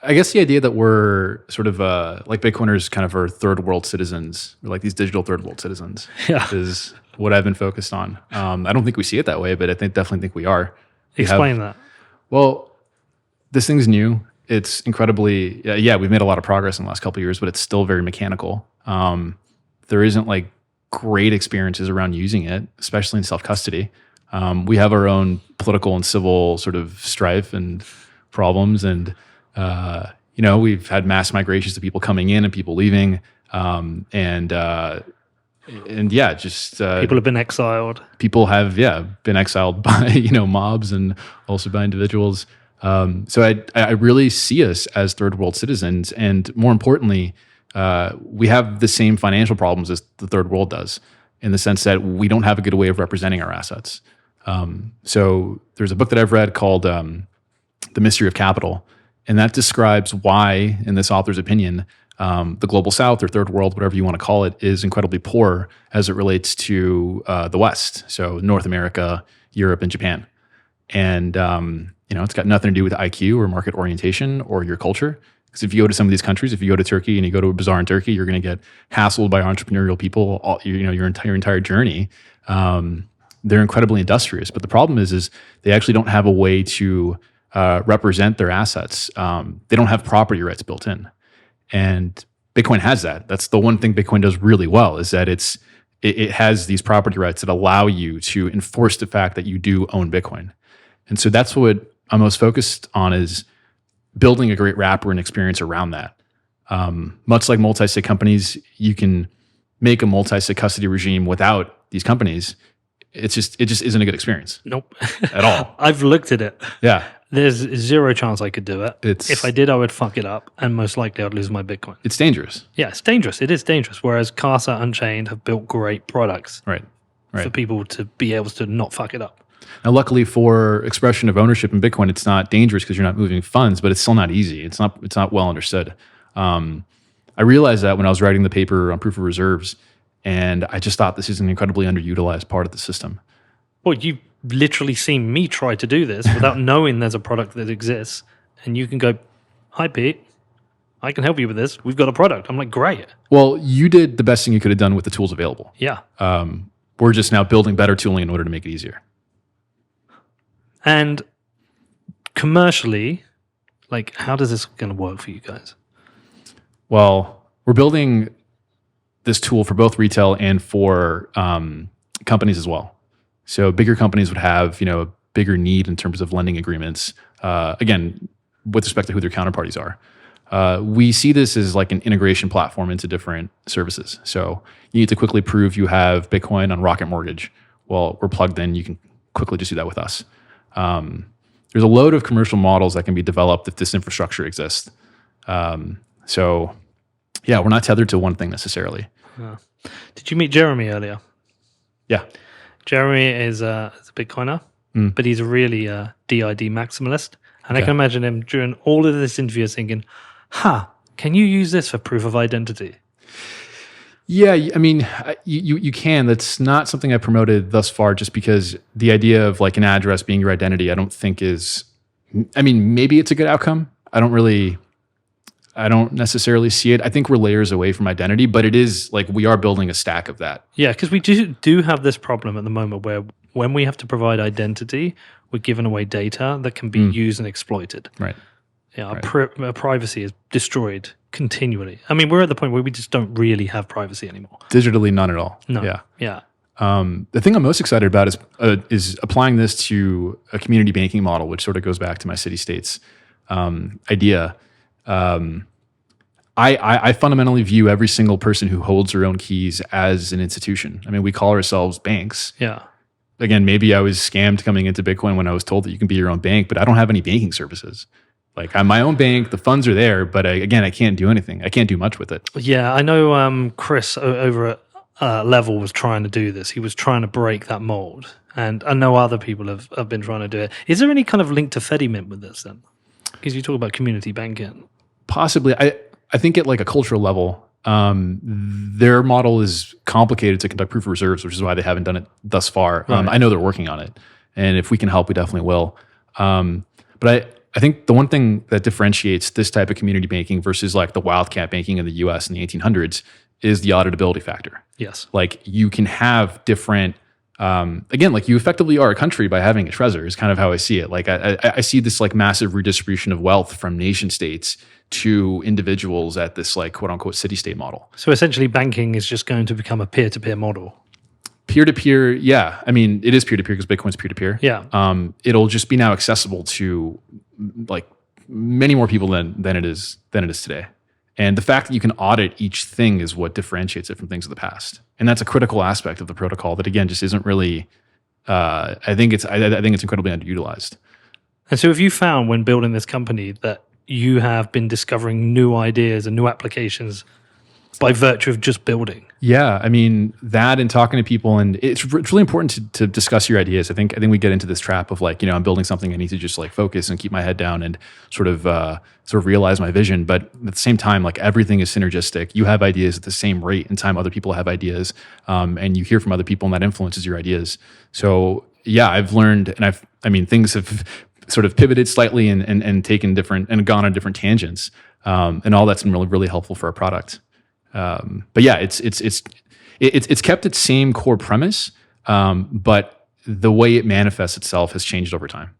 I guess the idea that we're sort of like Bitcoiners kind of are third world citizens, or like these digital third world citizens, is what I've been focused on. I don't think we see it that way, but I definitely think we are. Explain that. Well, this thing's new. It's incredibly, we've made a lot of progress in the last couple of years, but it's still very mechanical. There isn't like great experiences around using it, especially in self-custody. We have our own political and civil sort of strife and problems. And, we've had mass migrations of people coming in and people leaving. People have been exiled. People have, been exiled by, mobs and also by individuals. So I really see us as third world citizens. And more importantly, we have the same financial problems as the third world does, in the sense that we don't have a good way of representing our assets. So there's a book that I've read called The Mystery of Capital, and that describes why, in this author's opinion, the global south or third world, whatever you want to call it, is incredibly poor as it relates to the West. So North America, Europe, and Japan. And, it's got nothing to do with IQ or market orientation or your culture. Because if you go to some of these countries, if you go to Turkey and you go to a bazaar in Turkey, you're going to get hassled by entrepreneurial people your entire journey. They're incredibly industrious. But the problem is they actually don't have a way to represent their assets. They don't have property rights built in. And Bitcoin has that. That's the one thing Bitcoin does really well, is that it has these property rights that allow you to enforce the fact that you do own Bitcoin. And so that's what I'm most focused on, is building a great wrapper and experience around that. Much like multi-sig companies, you can make a multi-sig custody regime without these companies. It just isn't a good experience. Nope. At all. I've looked at it. Yeah. There's zero chance I could do it. If I did, I would fuck it up, and most likely I'd lose my Bitcoin. It's dangerous. Yeah, it's dangerous. It is dangerous. Whereas Casa Unchained have built great products for people to be able to not fuck it up. Now, luckily for expression of ownership in Bitcoin, it's not dangerous because you're not moving funds, but it's still not easy. It's not well understood. I realized that when I was writing the paper on proof of reserves, and I just thought this is an incredibly underutilized part of the system. Well, you've literally seen me try to do this without knowing there's a product that exists, and you can go, "Hi, Pete, I can help you with this. We've got a product." I'm like, "Great." Well, you did the best thing you could have done with the tools available. Yeah. We're just now building better tooling in order to make it easier. And commercially, like, how does this going to work for you guys? Well, we're building this tool for both retail and for companies as well. So bigger companies would have, a bigger need in terms of lending agreements, again, with respect to who their counterparties are. We see this as like an integration platform into different services. So you need to quickly prove you have Bitcoin on Rocket Mortgage. Well, we're plugged in. You can quickly just do that with us. There's a load of commercial models that can be developed if this infrastructure exists. So, we're not tethered to one thing necessarily. Did you meet Jeremy earlier? Yeah. Jeremy is a Bitcoiner, but he's a really DID maximalist. And I can imagine him during all of this interview thinking, can you use this for proof of identity? Yeah, I mean, you can. That's not something I promoted thus far, just because the idea of like an address being your identity, I don't think is, maybe it's a good outcome. I don't necessarily see it. I think we're layers away from identity, but it is like we are building a stack of that. Yeah, because we do have this problem at the moment where when we have to provide identity, we're giving away data that can be used and exploited. Right. Yeah, our privacy is destroyed continually. We're at the point where we just don't really have privacy anymore. Digitally, none at all. No. Yeah. The thing I'm most excited about is applying this to a community banking model, which sort of goes back to my city states idea. I fundamentally view every single person who holds their own keys as an institution. We call ourselves banks. Yeah. Again, maybe I was scammed coming into Bitcoin when I was told that you can be your own bank, but I don't have any banking services. Like, I'm my own bank, the funds are there, but I can't do anything. I can't do much with it. Yeah, I know Chris over at Level was trying to do this. He was trying to break that mold. And I know other people have been trying to do it. Is there any kind of link to Fedimint with this then? Because you talk about community banking. Possibly. I think at like a cultural level, their model is complicated to conduct proof of reserves, which is why they haven't done it thus far. Right. I know they're working on it. And if we can help, we definitely will. But I think the one thing that differentiates this type of community banking versus like the wildcat banking in the US in the 1800s is the auditability factor. Yes. Like you can have different, again, like you effectively are a country by having a treasury is kind of how I see it. Like I see this like massive redistribution of wealth from nation states to individuals at this like quote unquote city state model. So essentially banking is just going to become a peer-to-peer model. Peer-to-peer, yeah. I mean, it is peer-to-peer because Bitcoin's peer-to-peer. Yeah. It'll just be now accessible to like many more people than it is today. And the fact that you can audit each thing is what differentiates it from things of the past. And that's a critical aspect of the protocol that again just isn't really. I think it's incredibly underutilized. And so, have you found when building this company that you have been discovering new ideas and new applications by virtue of just building? Yeah, I mean that, and talking to people, and it's really important to discuss your ideas. I think we get into this trap of like, I'm building something, I need to just like focus and keep my head down and sort of realize my vision. But at the same time, like everything is synergistic. You have ideas at the same rate in time other people have ideas, and you hear from other people, and that influences your ideas. So yeah, I've learned, and things have sort of pivoted slightly and taken different and gone on different tangents, and all that's been really really helpful for our product. But yeah, it's kept its same core premise, but the way it manifests itself has changed over time.